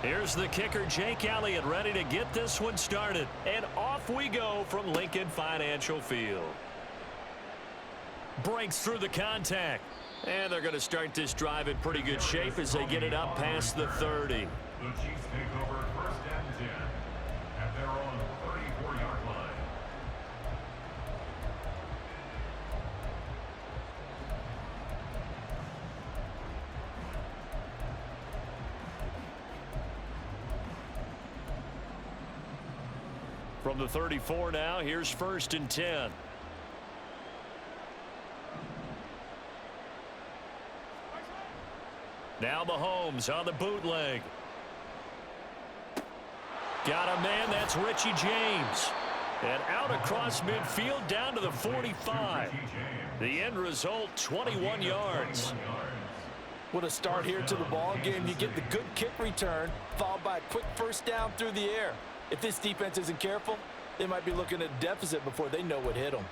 Here's the kicker, Jake Elliott, ready to get this one started. And off we go from Lincoln Financial Field. Breaks through the contact. And they're going to start this drive in pretty good shape as they get it up past the 30. The Chiefs take over 1st and 10 at their own 34-yard line. From the 34 now, here's 1st and 10. Now Mahomes on the bootleg. Got a man, that's Richie James. And out across midfield down to the 45. The end result, 21 yards. What a start here to the ball game. You get the good kick return, followed by a quick 1st down through the air. If this defense isn't careful, they might be looking at a deficit before they know what hit them.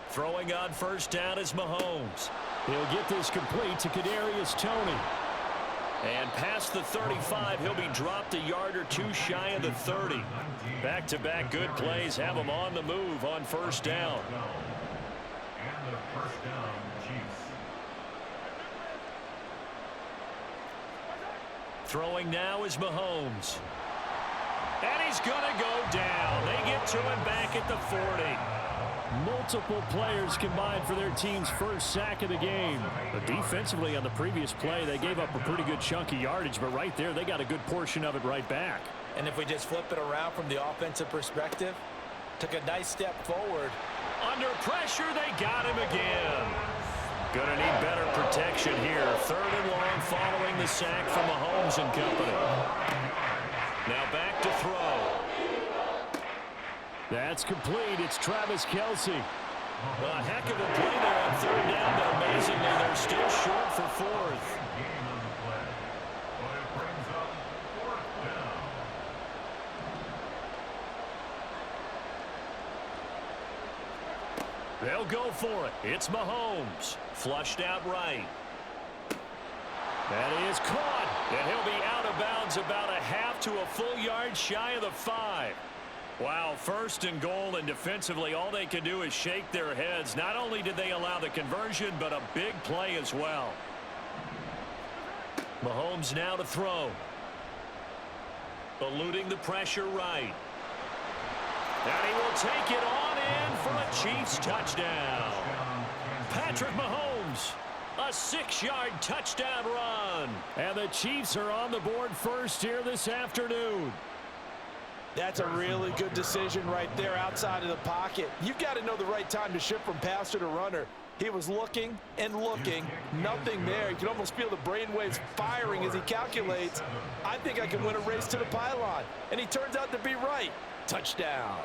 Throwing on 1st down is Mahomes. He'll get this complete to Kadarius Toney. And past the 35, he'll be dropped a yard or two shy of the 30. Back-to-back good plays have him on the move on 1st down. And the 1st down, Chiefs. Throwing now is Mahomes. And he's going to go down. They get to him back at the 40. Multiple players combined for their team's 1st sack of the game. But defensively on the previous play, they gave up a pretty good chunk of yardage, but right there, they got a good portion of it right back. And if we just flip it around from the offensive perspective, took a nice step forward. Under pressure, they got him again. Gonna need better protection here. 3rd and long following the sack from Mahomes and company. Now back to throw. That's complete. It's Travis Kelce. A heck of a play there on 3rd down, but amazingly, they're still short for 4th. Gain on the play, but it brings up 4th down. They'll go for it. It's Mahomes. Flushed out right. That is caught. And he'll be out of bounds about a half to a full yard shy of the 5. Wow, 1st and goal, and defensively all they can do is shake their heads. Not only did they allow the conversion, but a big play as well. Mahomes now to throw. Eluding the pressure right. And he will take it on in for a Chiefs touchdown. Patrick Mahomes, a 6-yard touchdown run. And the Chiefs are on the board first here this afternoon. That's a really good decision right there outside of the pocket. You've got to know the right time to shift from passer to runner. He was looking and looking, nothing there. You can almost feel the brainwaves firing as he calculates, I think I can win a race to the pylon. And he turns out to be right. Touchdown.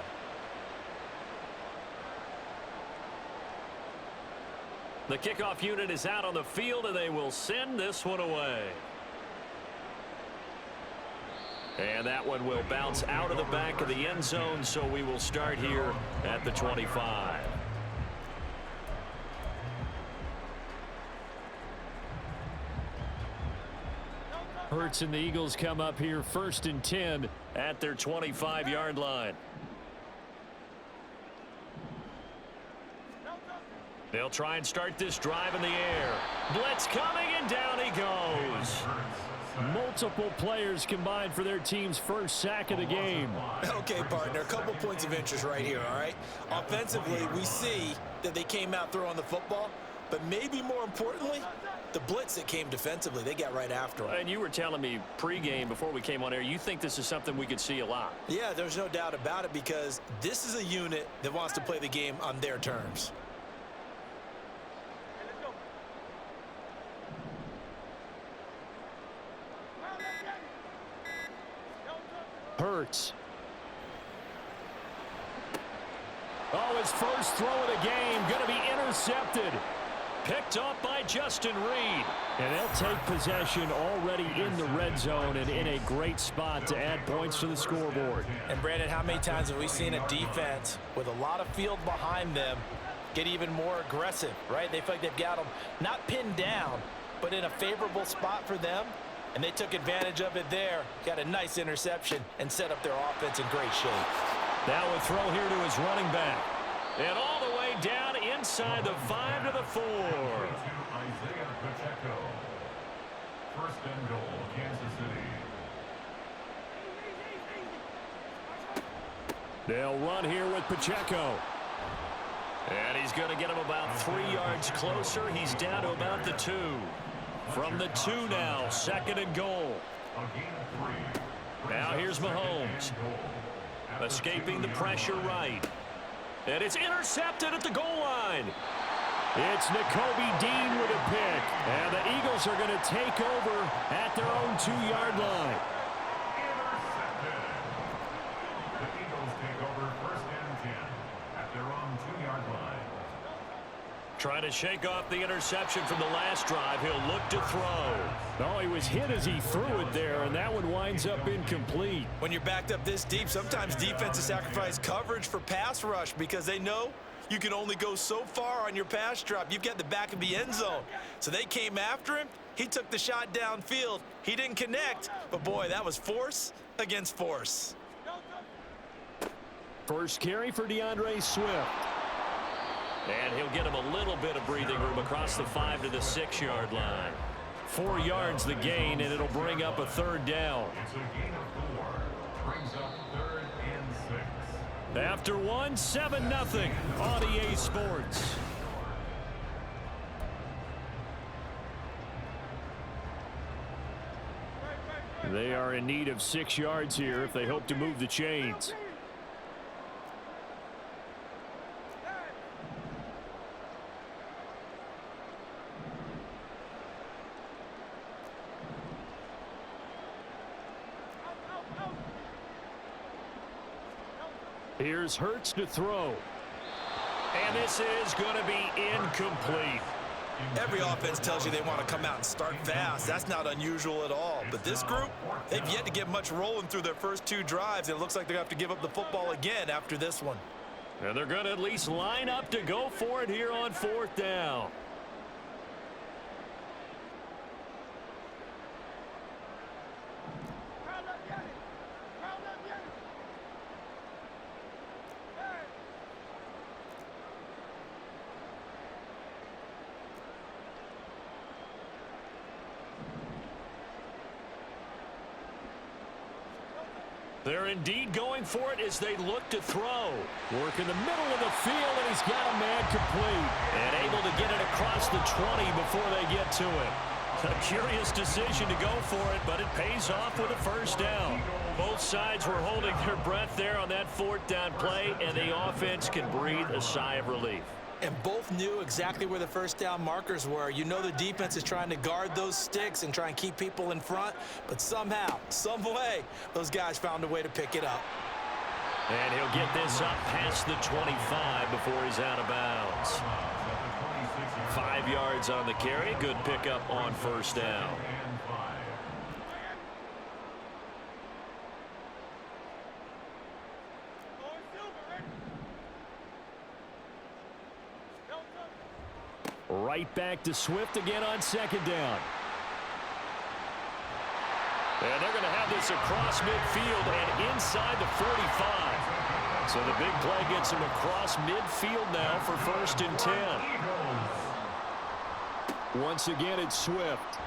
The kickoff unit is out on the field, and they will send this one away. And that one will bounce out of the back of the end zone, so we will start here at the 25. Hurts and the Eagles come up here 1st and 10 at their 25-yard line. They'll try and start this drive in the air. Blitz coming, and down he goes. Multiple players combined for their team's 1st sack of the game. Okay, partner, a couple points of interest right here, all right? Offensively, we see that they came out throwing the football, but maybe more importantly, the blitz that came defensively, they got right after them. And you were telling me pregame before we came on air, you think this is something we could see a lot. Yeah, there's no doubt about it, because this is a unit that wants to play the game on their terms. Hurts. Oh, his first throw of the game going to be intercepted. Picked off by Justin Reed. And they'll take possession already in the red zone and in a great spot to add points to the scoreboard. And Brandon, how many times have we seen a defense with a lot of field behind them get even more aggressive, right? They feel like they've got them not pinned down, but in a favorable spot for them, and they took advantage of it there. Got a nice interception and set up their offense in great shape. Now a throw here to his running back. And all the way down inside the 5 to the 4. Isaiah Pacheco. First and goal, Kansas City. They'll run here with Pacheco. And he's going to get him about 3 yards closer. He's down to about the 2. From the 2 now, second and goal. A gain of 3. Now here's Mahomes. Escaping the pressure right. And it's intercepted at the goal line. It's Nakobe Dean with a pick. And the Eagles are going to take over at their own 2-yard line. Intercepted. The Eagles take over first and 10 at their own 2-yard line. Trying to shake off the interception from the last drive. He'll look to throw. Oh, he was hit as he threw it there, and that one winds up incomplete. When you're backed up this deep, sometimes defenses sacrifice coverage for pass rush because they know you can only go so far on your pass drop. You've got the back of the end zone. So they came after him. He took the shot downfield. He didn't connect, but boy, that was force against force. First carry for DeAndre Swift. And he'll get him a little bit of breathing room across the 5 to the 6-yard line. 4 yards the gain, and it'll bring up a third down. It's a gain of 4. Brings up 3rd and 6. After 1, 7-0 on EA Sports. They are in need of 6 yards here if they hope to move the chains. Here's Hurts to throw. And this is going to be incomplete. Every offense tells you they want to come out and start fast. That's not unusual at all. But this group, they've yet to get much rolling through their first 2 drives. It looks like they're going to have to give up the football again after this one. And they're going to at least line up to go for it here on 4th down. They're indeed going for it as they look to throw. Work in the middle of the field, and he's got a man complete. And able to get it across the 20 before they get to it. A curious decision to go for it, but it pays off with a first down. Both sides were holding their breath there on that 4th down play, and the offense can breathe a sigh of relief. And both knew exactly where the first down markers were. You know the defense is trying to guard those sticks and try and keep people in front, but somehow, some way, those guys found a way to pick it up. And he'll get this up past the 25 before he's out of bounds. 5 yards on the carry. Good pickup on first down. Right back to Swift again on 2nd down. And they're going to have this across midfield and inside the 45. So the big play gets him across midfield now for 1st and 10. Once again, it's Swift.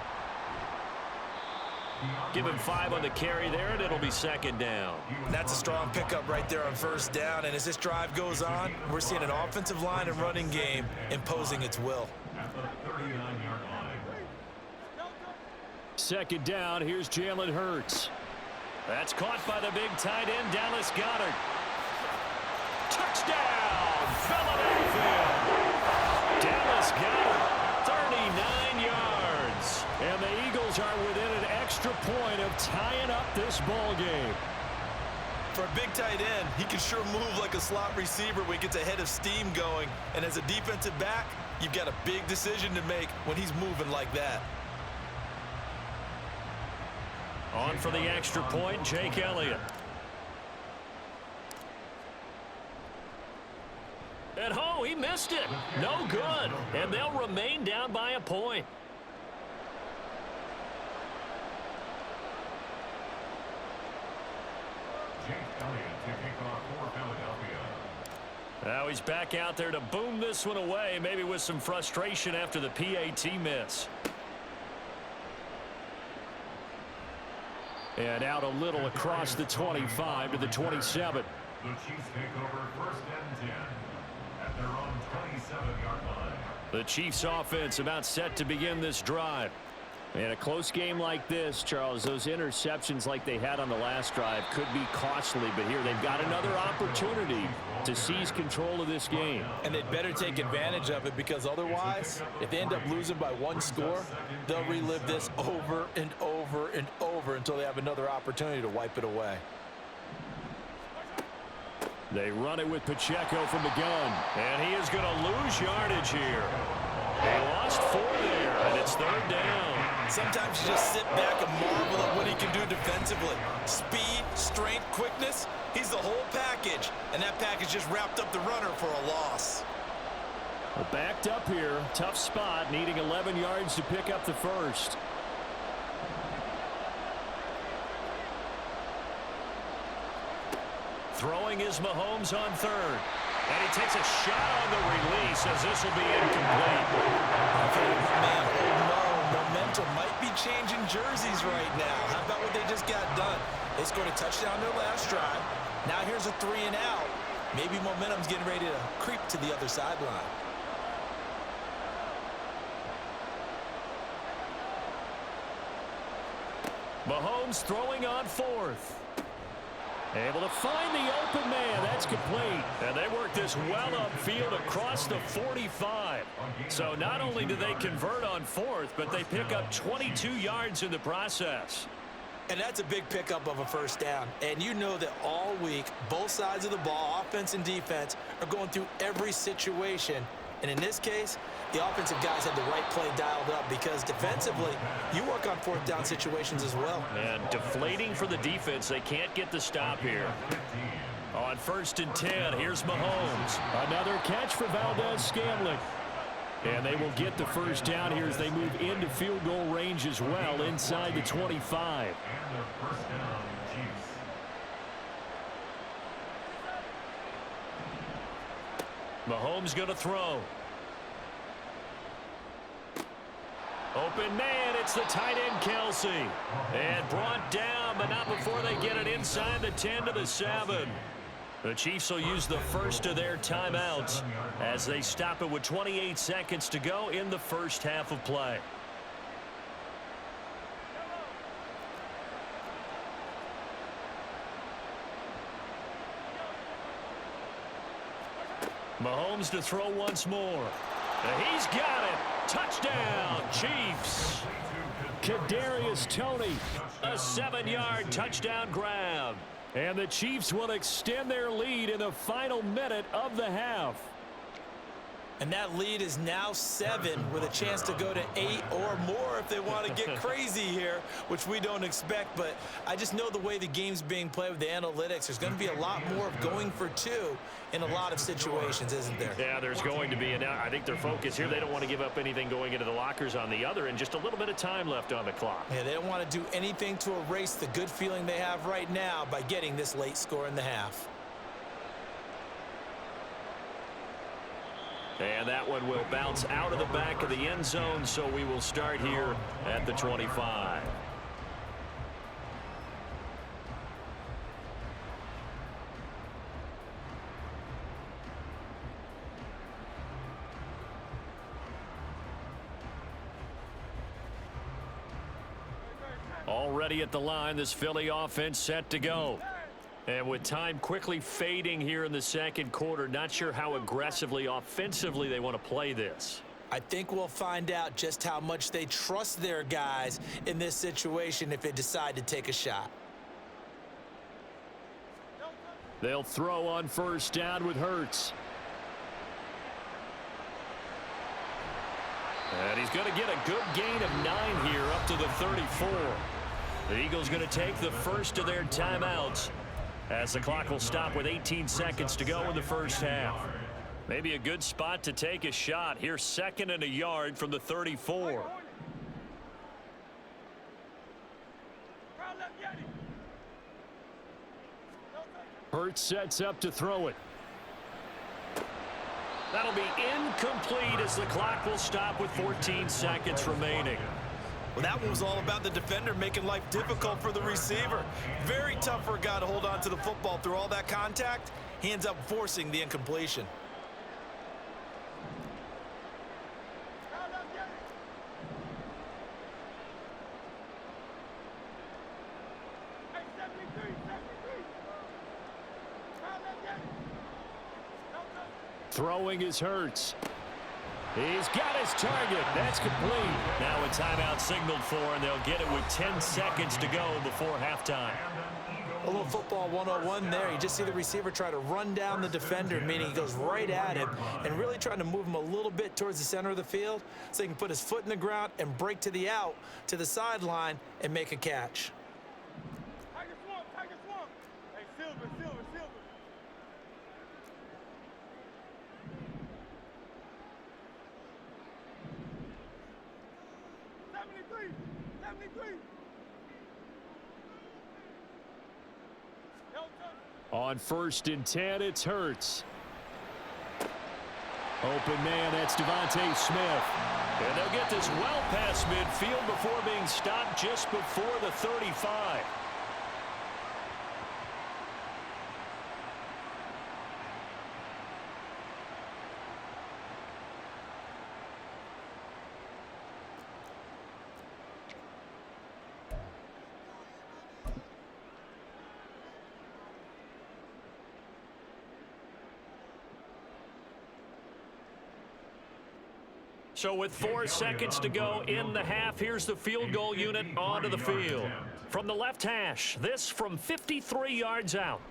Give him 5 on the carry there, and it'll be 2nd down. That's a strong pickup right there on first down. And as this drive goes on, we're seeing an offensive line and running game imposing its will. At the 39-yard line. 2nd down, here's Jalen Hurts. That's caught by the big tight end, Dallas Goedert. Touchdown, Philadelphia. Dallas Goedert, 39 yards. And the Eagles are within an extra point of tying up this ball game. For a big tight end, he can sure move like a slot receiver when he gets a head of steam going. And as a defensive back, You've got a big decision to make when he's moving like that. On for the extra point, Jake Elliott. And oh, he missed it. No good. And they'll remain down by a point. Jake Elliott to kick off for Philadelphia. Now he's back out there to boom this one away, maybe with some frustration after the PAT miss. And out a little across the 25 to the 27. The Chiefs take over first and 10 at their own 27-yard line. The Chiefs offense about set to begin this drive. In a close game like this, Charles, those interceptions like they had on the last drive could be costly, but here they've got another opportunity to seize control of this game. And they'd better take advantage of it, because otherwise, if they end up losing by one score, they'll relive this over and over and over until they have another opportunity to wipe it away. They run it with Pacheco from the gun, and he is going to lose yardage here. They lost 4 there, and it's 3rd down. Sometimes you just sit back and marvel at what he can do defensively. Speed, strength, quickness, he's the whole package. And that package just wrapped up the runner for a loss. Well, backed up here, tough spot, needing 11 yards to pick up the first. Throwing is Mahomes on 3rd. And he takes a shot on the release as this will be incomplete. Man, oh no, momentum might be changing jerseys right now. How about what they just got done? They scored a touchdown their last drive. Now here's a 3 and out. Maybe momentum's getting ready to creep to the other sideline. Mahomes throwing on 4th. Able to find the open man. That's complete. And they work this well upfield across the 45. So not only do they convert on 4th, but they pick up 22 yards in the process. And that's a big pickup of a first down. And you know that all week, both sides of the ball, offense and defense, are going through every situation. And in this case, the offensive guys had the right play dialed up, because defensively, you work on 4th down situations as well. And deflating for the defense. They can't get the stop here. On 1st and 10, here's Mahomes. Another catch for Valdez-Scantling. And they will get the first down here as they move into field goal range as well, inside the 25. And their first down, Chiefs. Mahomes going to throw. Open man, it's the tight end Kelsey. And brought down, but not before they get it inside the 10 to the 7. The Chiefs will use the first of their timeouts as they stop it with 28 seconds to go in the first half of play. Mahomes to throw once more. And he's got it. Touchdown, Chiefs. Kadarius Toney. A 7-yard touchdown grab. And the Chiefs will extend their lead in the final minute of the half. And that lead is now 7, with a chance to go to 8 or more if they want to get crazy here, which we don't expect. But I just know the way the game's being played with the analytics, there's going to be a lot more of going for 2 in a lot of situations, isn't there? Yeah, there's going to be. And I think their focus here, they don't want to give up anything going into the lockers on the other, and just a little bit of time left on the clock. Yeah, they don't want to do anything to erase the good feeling they have right now by getting this late score in the half. And that one will bounce out of the back of the end zone, so we will start here at the 25. Already at the line, this Philly offense set to go. And with time quickly fading here in the second quarter, not sure how aggressively, offensively they want to play this. I think we'll find out just how much they trust their guys in this situation if they decide to take a shot. They'll throw on first down with Hurts. And he's going to get a good gain of 9 here up to the 34. The Eagles going to take the first of their timeouts as the clock will stop with 18 seconds to go in the first half. Maybe a good spot to take a shot. Here's 2nd and a yard from the 34. Hurts sets up to throw it. That'll be incomplete as the clock will stop with 14 seconds remaining. Well, that one was all about the defender making life difficult for the receiver. Very tough for a guy to hold on to the football through all that contact. He ends up forcing the incompletion. Throwing is Hurts. He's got his target. That's complete. Now a timeout signaled for, and they'll get it with 10 seconds to go before halftime. A little football 101 there. You just see the receiver try to run down the defender, meaning he goes right at him and really trying to move him a little bit towards the center of the field so he can put his foot in the ground and break to the out, to the sideline, and make a catch. Tiger swamp. Hey, Silver. 73. On 1st and 10, it's Hurts. Open man, that's Devontae Smith. And they'll get this well past midfield before being stopped just before the 35. So with 4 seconds to go in the half, here's the field goal unit onto the field. From the left hash, this from 53 yards out.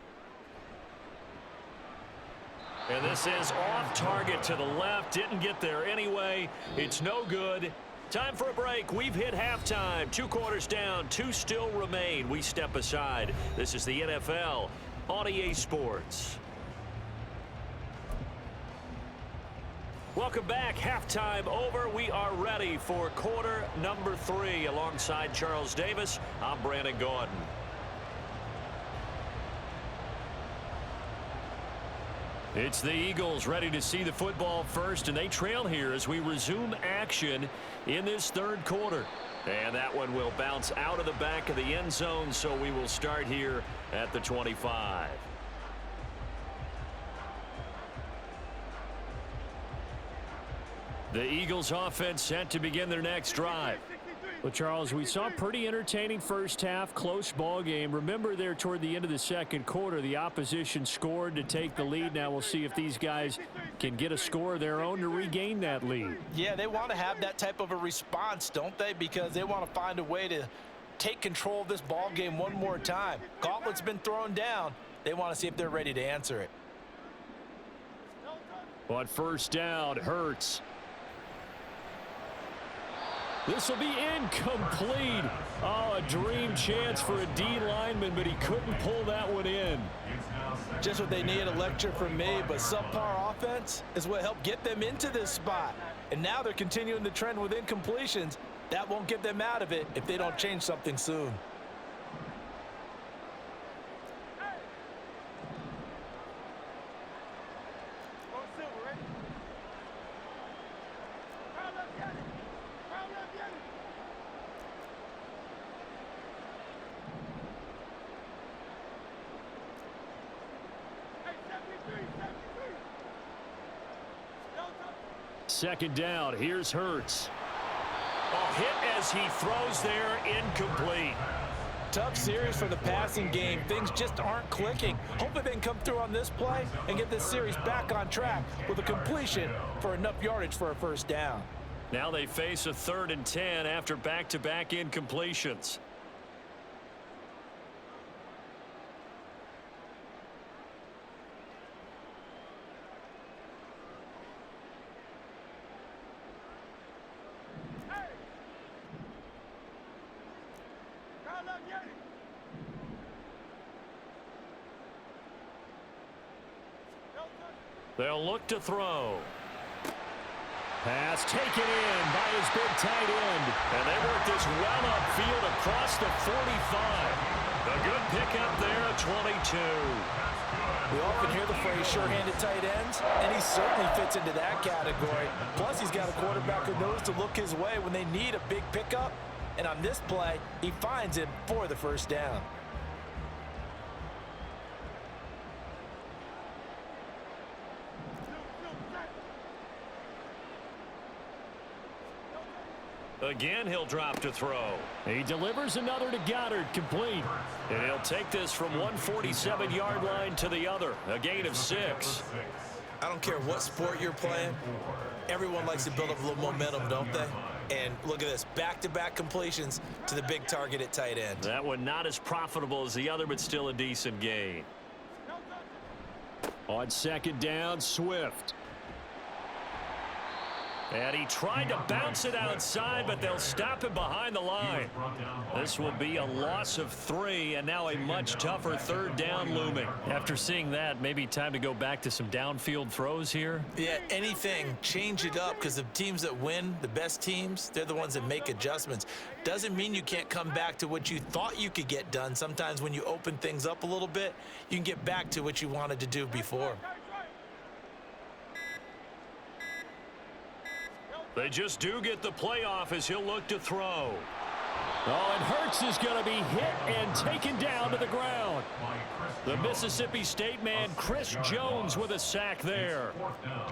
And this is off target to the left. Didn't get there anyway. It's no good. Time for a break. We've hit halftime. 2 quarters down. 2 still remain. We step aside. This is the NFL on EA Sports. Welcome back. Halftime over. We are ready for quarter number 3. Alongside Charles Davis, I'm Brandon Gordon. It's the Eagles ready to see the football first, and they trail here as we resume action in this 3rd quarter. And that one will bounce out of the back of the end zone, so we will start here at the 25. The Eagles offense set to begin their next drive. Well, Charles, we saw a pretty entertaining first half, close ball game. Remember there toward the end of the 2nd quarter, the opposition scored to take the lead. Now we'll see if these guys can get a score of their own to regain that lead. Yeah, they want to have that type of a response, don't they? Because they want to find a way to take control of this ball game one more time. Gauntlet's been thrown down. They want to see if they're ready to answer it. On 1st down, Hurts. This will be incomplete. Oh, a dream chance for a D lineman, but he couldn't pull that one in. Just what they need, a lecture from me, but subpar offense is what helped get them into this spot. And now they're continuing the trend with incompletions. That won't get them out of it if they don't change something soon. Second down, here's Hurts. Oh, hit as he throws there, incomplete. Tough series for the passing game. Things just aren't clicking. Hopefully they can come through on this play and get this series back on track with a completion for enough yardage for a 1st down. Now they face a 3rd and 10 after back-to-back incompletions. They'll look to throw. Pass taken in by his big tight end. And they work this well upfield across the 45. A good pickup there at 22. We often hear the phrase sure-handed tight ends, and he certainly fits into that category. Plus, he's got a quarterback who knows to look his way when they need a big pickup. And on this play, he finds him for the first down. Again, he'll drop to throw. He delivers another to Goddard, complete. And he'll take this from 147-yard line to the other, a gain of 6. I don't care what sport you're playing. Everyone likes to build up a little momentum, don't they? And look at this, back-to-back completions to the big target at tight end. That one not as profitable as the other, but still a decent gain. On second down, Swift. And he tried to bounce it outside, but they'll stop him behind the line. This will be a loss of 3, and now a much tougher third down looming. After seeing that, maybe time to go back to some downfield throws here. Yeah, anything, change it up, because the teams that win, the best teams, they're the ones that make adjustments. Doesn't mean you can't come back to what you thought you could get done. Sometimes when you open things up a little bit, you can get back to what you wanted to do before. They just do get the playoff as he'll look to throw. Oh, and Hurts is going to be hit and taken down to the ground. The Mississippi State man, Chris Jones, with a sack there.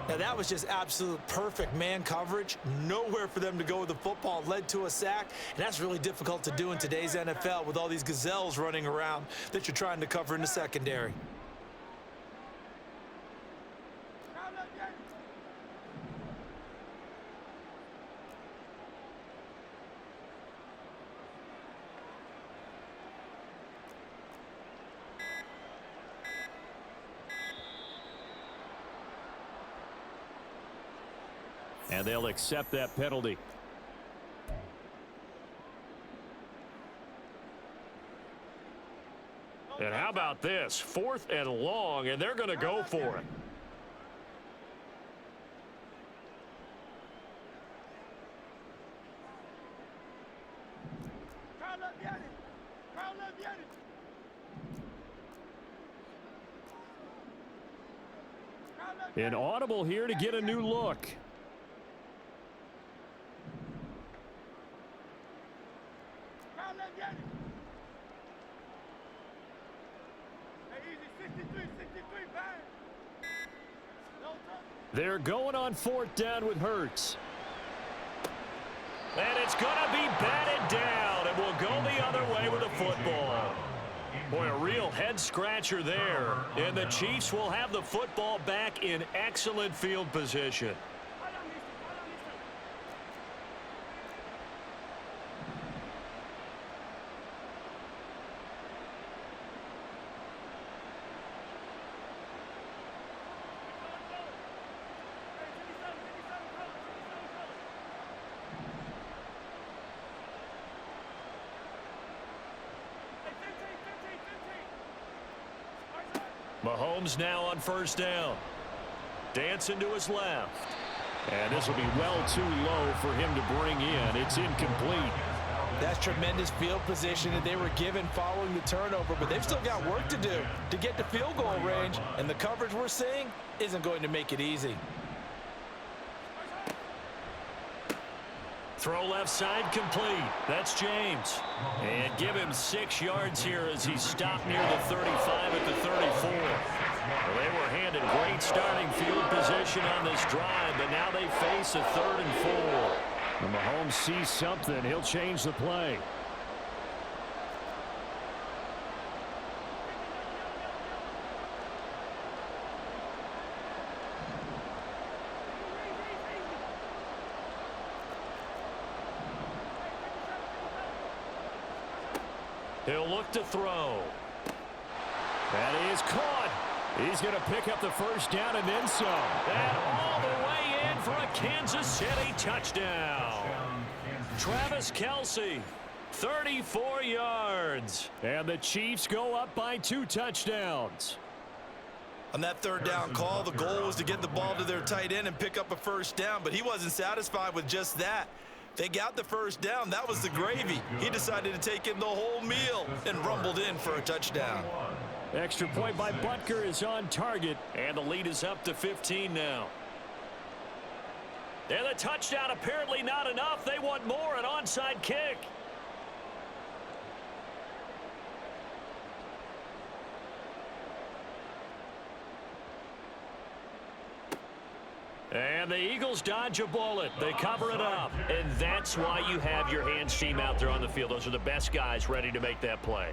Now, that was just absolute perfect man coverage. Nowhere for them to go with the football. Led to a sack, and that's really difficult to do in today's NFL with all these gazelles running around that you're trying to cover in the secondary. And they'll accept that penalty. And how about this? 4th and long, and they're going to go for it. An audible here to get a new look. They're going on 4th down with Hurts. And it's going to be batted down, and we'll go the other way with the football. Boy, a real head-scratcher there. And the Chiefs will have the football back in excellent field position. Mahomes now on 1st down. Dancing to his left. And this will be well too low for him to bring in. It's incomplete. That's tremendous field position that they were given following the turnover, but they've still got work to do to get to field goal range, and the coverage we're seeing isn't going to make it easy. Throw left side complete. That's James. And give him 6 yards here as he stopped near the 35 at the 34. Well, they were handed great starting field position on this drive, but now they face a 3rd and 4. When Mahomes sees something, he'll change the play. He'll look to throw. That is caught. He's going to pick up the 1st down and then some. And all the way in for a Kansas City touchdown. Travis Kelce 34 yards. And the Chiefs go up by 2 touchdowns. On that third down call, the goal was to get the ball to their tight end and pick up a first down, but he wasn't satisfied with just that. They got the first down. That was the gravy. He decided to take in the whole meal and rumbled in for a touchdown. Extra point by Butker is on target. And the lead is up to 15 now. And the touchdown apparently not enough. They want more, an onside kick. And the Eagles dodge a bullet. They cover it up. And that's why you have your hands team out there on the field. Those are the best guys ready to make that play.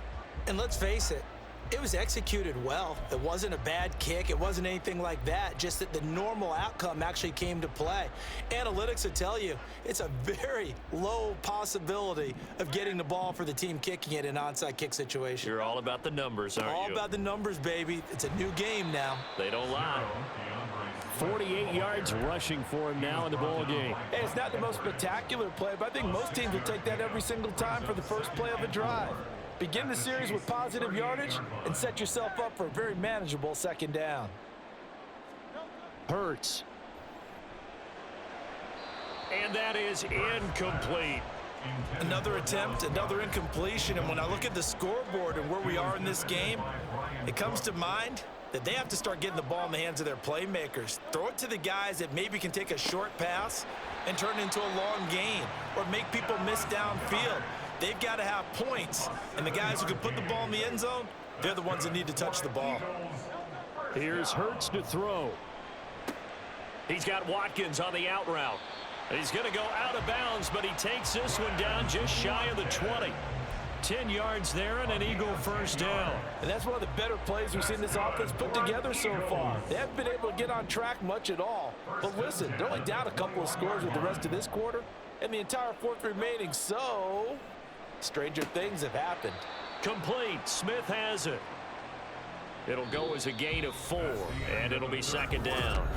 And let's face it, it was executed well. It wasn't a bad kick. It wasn't anything like that. Just that the normal outcome actually came to play. Analytics will tell you it's a very low possibility of getting the ball for the team kicking it in an onside kick situation. You're all about the numbers, aren't you? All about the numbers, baby. It's a new game now. They don't lie. 48 yards rushing for him now in the ball game. Hey, it's not the most spectacular play, but I think most teams will take that every single time for the first play of a drive. Begin the series with positive yardage and set yourself up for a very manageable second down. Hurts. And that is incomplete. Another attempt, another incompletion, and when I look at the scoreboard and where we are in this game, it comes to mind that they have to start getting the ball in the hands of their playmakers. Throw it to the guys that maybe can take a short pass and turn it into a long gain or make people miss downfield. They've got to have points, and the guys who can put the ball in the end zone, they're the ones that need to touch the ball. Here's Hurts to throw. He's got Watkins on the out route. He's going to go out of bounds, but he takes this one down just shy of the 20. 10 yards there and an Eagle first down. And that's one of the better plays we've seen this offense put together so far. They haven't been able to get on track much at all. But listen, they're only down a couple of scores with the rest of this quarter and the entire fourth remaining, so stranger things have happened. Complete. Smith has it. It'll go as a gain of 4, and it'll be second down.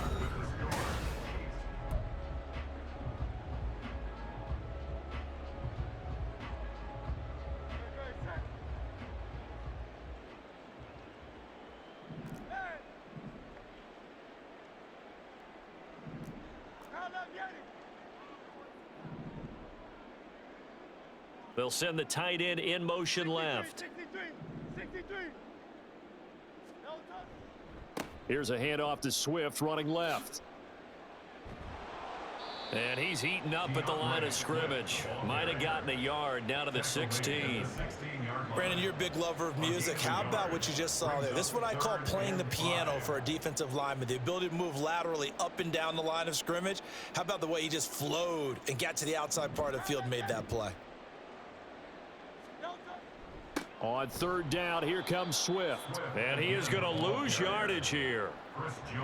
They'll send the tight end in motion left. 63. Here's a handoff to Swift running left. And he's eaten up at the line of scrimmage. Might have gotten a yard down to the 16. Brandon, you're a big lover of music. How about what you just saw there? This is what I call playing the piano for a defensive lineman. The ability to move laterally up and down the line of scrimmage. How about the way he just flowed and got to the outside part of the field and made that play? On third down, here comes Swift. And he is going to lose yardage here.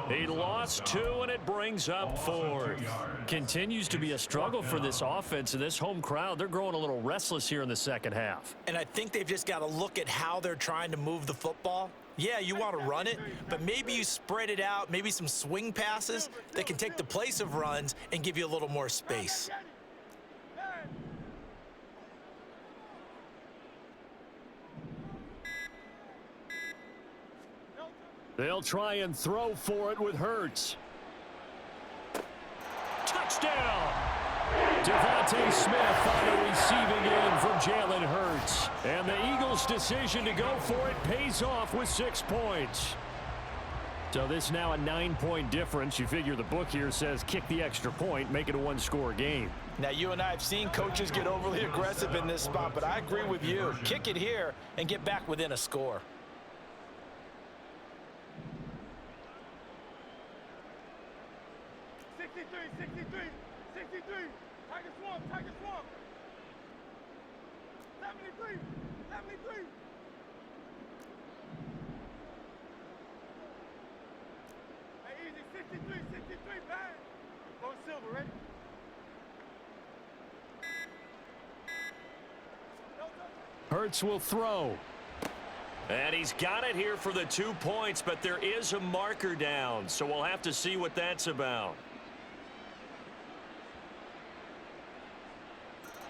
He lost 2, and it brings up 4. Continues to be a struggle for this offense and this home crowd. They're growing a little restless here in the second half. And I think they've just got to look at how they're trying to move the football. Yeah, you want to run it, but maybe you spread it out, maybe some swing passes that can take the place of runs and give you a little more space. They'll try and throw for it with Hurts. Touchdown! Devontae Smith on the receiving end from Jalen Hurts. And the Eagles' decision to go for it pays off with 6 points. So this now a 9-point difference. You figure the book here says kick the extra point, make it a 1-score game. Now, you and I have seen coaches get overly aggressive in this spot, but I agree with you. Kick it here and get back within a score. Tiger Swamp. 73. Hey, easy. 63, bang. Go Silver, ready? Hurts will throw. And he's got it here for the 2 points, but there is a marker down, so we'll have to see what that's about.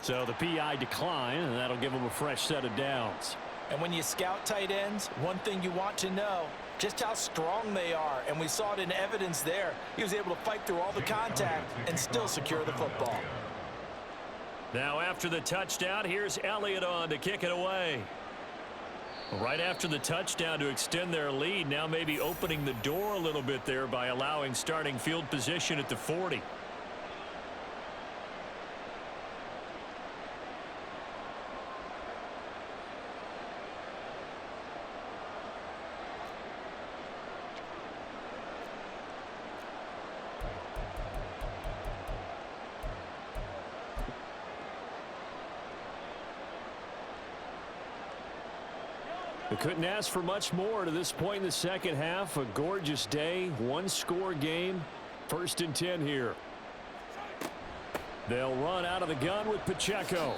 So the PI decline, and that'll give them a fresh set of downs. And when you scout tight ends, one thing you want to know, just how strong they are. And we saw it in evidence there. He was able to fight through all the contact and still secure the football. Now after the touchdown, here's Elliott on to kick it away. Right after the touchdown to extend their lead, now maybe opening the door a little bit there by allowing starting field position at the 40. They couldn't ask for much more to this point in the second half. A gorgeous day, one-score game. 1st and 10 here. They'll run out of the gun with Pacheco.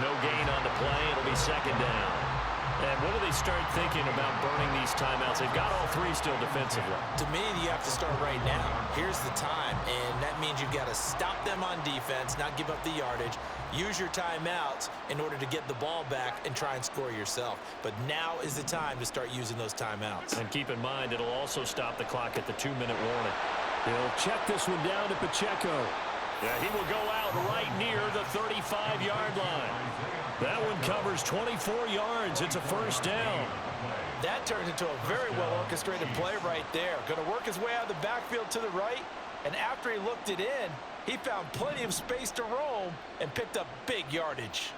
No gain on the play. It'll be 2nd down. And when do they start thinking about burning these timeouts? They've got all 3 still defensively. To me, you have to start right now. Here's the time, and that means you've got to stop them on defense, not give up the yardage, use your timeouts in order to get the ball back and try and score yourself. But now is the time to start using those timeouts. And keep in mind, it'll also stop the clock at the 2-minute warning. They'll check this one down to Pacheco. Yeah, he will go out right near the 35-yard line. That one covers 24 yards. It's a 1st down. That turns into a very well-orchestrated play right there. Going to work his way out of the backfield to the right, and after he looked it in, he found plenty of space to roam and picked up big yardage.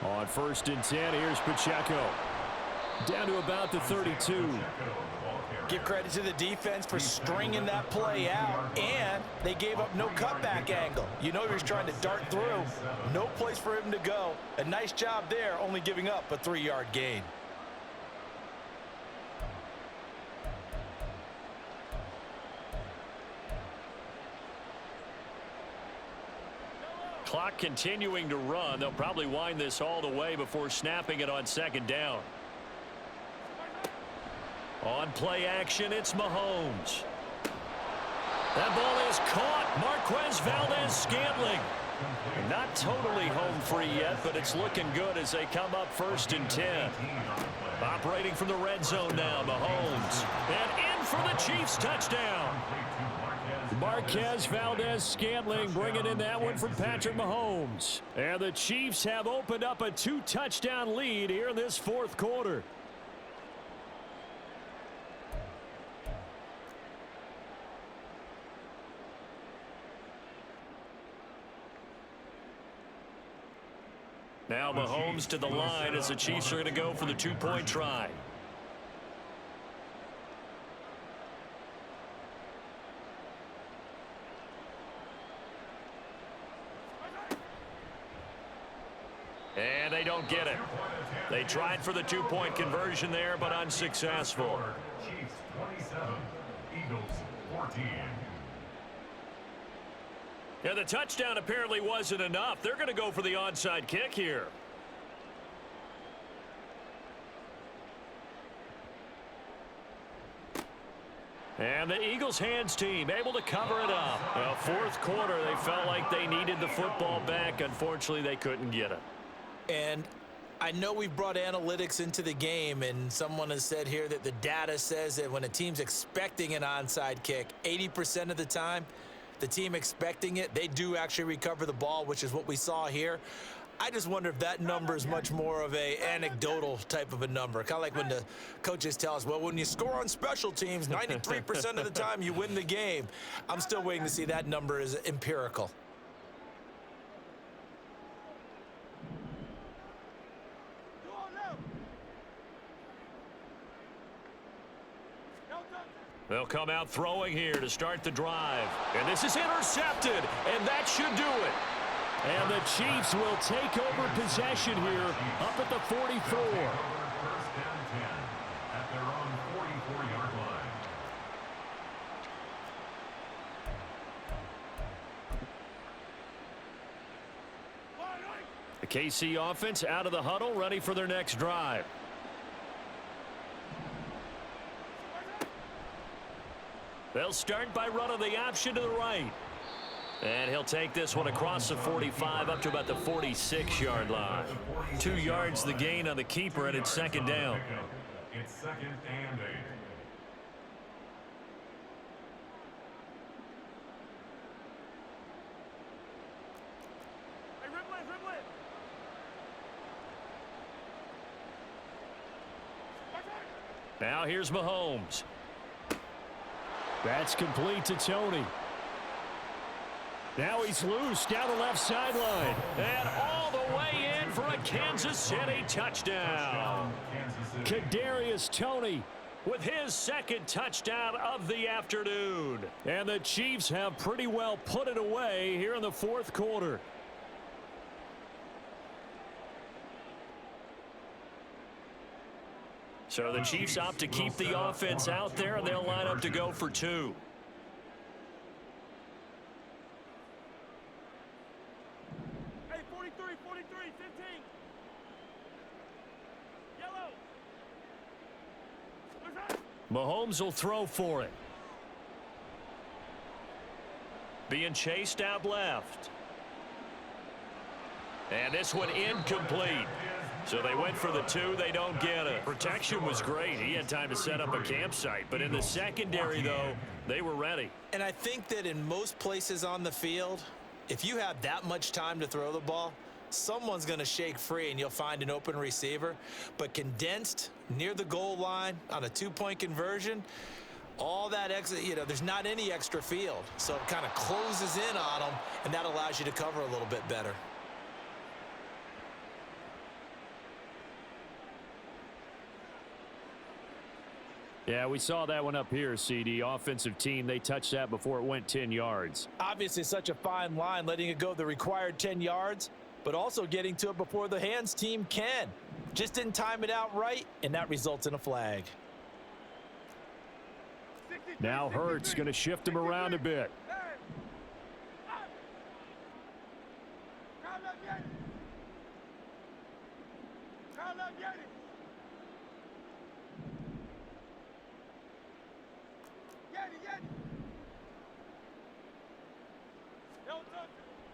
On 1st and 10, here's Pacheco. Down to about the 32. Give credit to the defense for stringing that play out, and they gave up no cutback angle. You know he was trying to dart through. No place for him to go. A nice job there, only giving up a 3-yard gain. Clock continuing to run. They'll probably wind this all the way before snapping it on 2nd down. On play action, it's Mahomes. That ball is caught. Marquez Valdez-Scantling. Not totally home free yet, but it's looking good as they come up 1st and 10. Operating from the red zone now, Mahomes. And in for the Chiefs touchdown. Marquez Valdez-Scantling bringing in that one from Patrick Mahomes. And the Chiefs have opened up a 2-touchdown lead here in this 4th quarter. Now Mahomes to the line as the Chiefs are going to go for the 2-point try. And they don't get it. They tried for the 2-point conversion there, but unsuccessful. Chiefs 27, Eagles 14. Yeah, the touchdown apparently wasn't enough. They're going to go for the onside kick here. And the Eagles hands team able to cover it up. Well, 4th quarter, they felt like they needed the football back. Unfortunately, they couldn't get it. And I know we've brought analytics into the game, and someone has said here that the data says that when a team's expecting an onside kick, 80% of the time, the team expecting it, they do actually recover the ball, which is what we saw here. I just wonder if that number is much more of a anecdotal type of a number. Kind of like when the coaches tell us, well, when you score on special teams, 93% of the time you win the game. I'm still waiting to see that number is empirical. They'll come out throwing here to start the drive. And this is intercepted, and that should do it. And the Chiefs will take over possession here up at the 44. First and 10 at their own 44-yard line. The KC offense out of the huddle, ready for their next drive. They'll start by running the option to the right. And he'll take this one across the 45 up to about the 46-yard line. 2 yards the gain on the keeper, and it's second down. It's second and 8. Hey, dribble it, dribble it. Now here's Mahomes. That's complete to Tony. Now he's loose down the left sideline. And all the way in for a Kansas City touchdown. Kadarius Toney With his second touchdown of the afternoon. And the Chiefs have pretty well put it away here in the fourth quarter. So the Chiefs opt to keep the offense out there, and they'll line up to go for 2. Hey, 43, 43, 15. Yellow. What's that? Mahomes will throw for it. Being chased out left. And this one incomplete. So they went for the 2. They don't get it. Protection was great. He had time to set up a campsite. But in the secondary, though, they were ready. And I think that in most places on the field, if you have that much time to throw the ball, someone's going to shake free and you'll find an open receiver. But condensed near the goal line on a 2-point conversion, all that there's not any extra field. So it kind of closes in on them, and that allows you to cover a little bit better. Yeah, we saw that one up here, CD. Offensive team, they touched that before it went 10 yards. Obviously such a fine line, letting it go the required 10 yards, but also getting to it before the hands team can. Just didn't time it out right, and that results in a flag. 63, Now Hurts going to shift him around a bit. Hey. Up. Call up Yeti. Call up Yeti. Yeti. Yo, touch.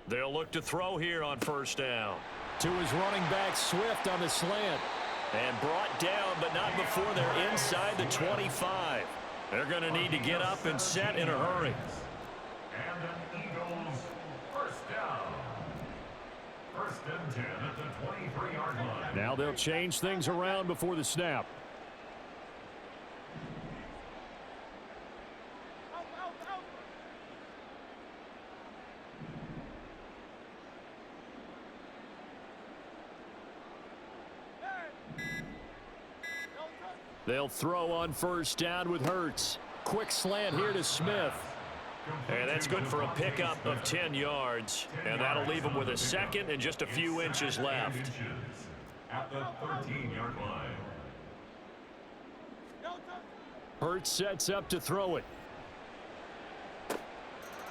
They'll look to throw here on first down. To his running back, Swift on the slant. And brought down, but not before they're inside the 25. They're going to need to get up and set in a hurry. And an Eagles first down. First and 10 at the 23-yard line. Now they'll change things around before the snap. Out. Hey. Yo, touch. They'll throw on first down with Hurts. Quick slant here to Smith. And that's good for a pickup of 10 yards. And that'll leave them with a second and just a few inches left. At the 13-yard line. Yo, touch. Hurts sets up to throw it.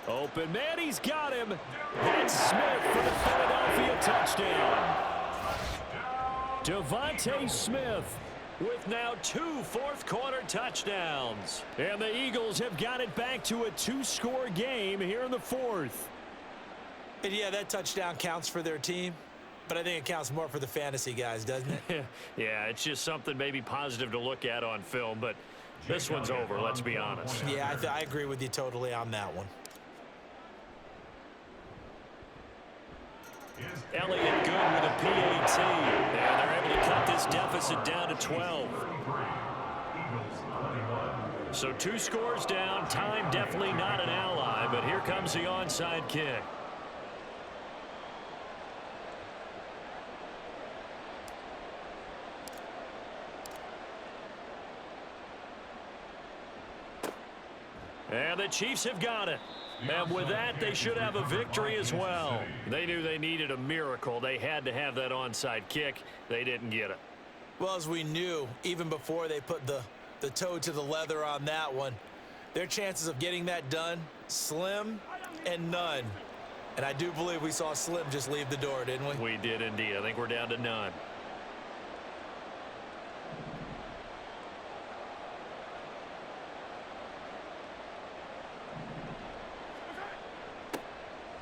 Open man, he's got him. That's Smith for the Philadelphia touchdown. Devontae Smith with now 2 fourth-quarter touchdowns. And the Eagles have got it back to a 2-score game here in the fourth. And yeah, that touchdown counts for their team, but I think it counts more for the fantasy guys, doesn't it? Yeah, it's just something maybe positive to look at on film, but this one's over, let's be honest. Yeah, I agree with you totally on that one. Elliott good with a PAT, and they're able to cut this deficit down to 12. So 2 scores down, time definitely not an ally, but here comes the onside kick. And the Chiefs have got it. And with that, they should have a victory as well. They knew they needed a miracle. They had to have that onside kick. They didn't get it. Well, as we knew, even before they put the toe to the leather on that one, their chances of getting that done, slim and none. And I do believe we saw Slim just leave the door, didn't we? We did indeed. I think we're down to none.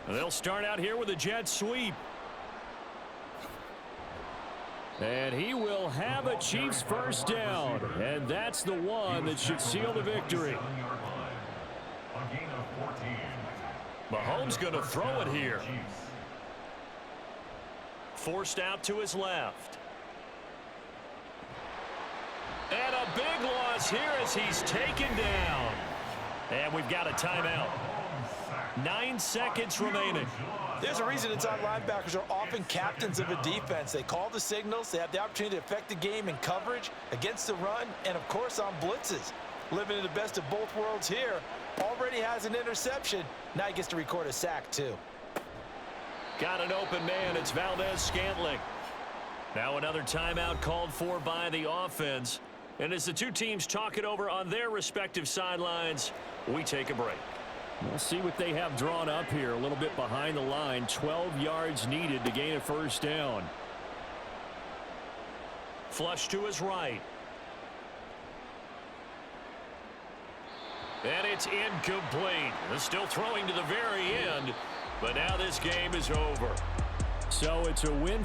They'll start out here with a jet sweep. And he will have a Chiefs first down. And that's the one that should seal the victory. Mahomes going to throw it here. Forced out to his left. And a big loss here as he's taken down. And we've got a timeout. 9 seconds remaining. There's a reason inside linebackers are often captains of a defense. They call the signals. They have the opportunity to affect the game in coverage, against the run, and, of course, on blitzes. Living in the best of both worlds here. Already has an interception. Now he gets to record a sack, too. Got an open man. It's Valdez-Scantling. Now another timeout called for by the offense. And as the two teams talk it over on their respective sidelines, we take a break. We'll see what they have drawn up here. A little bit behind the line. 12 yards needed to gain a first down. Flush to his right. And it's incomplete. They're still throwing to the very end. But now this game is over. So it's a win for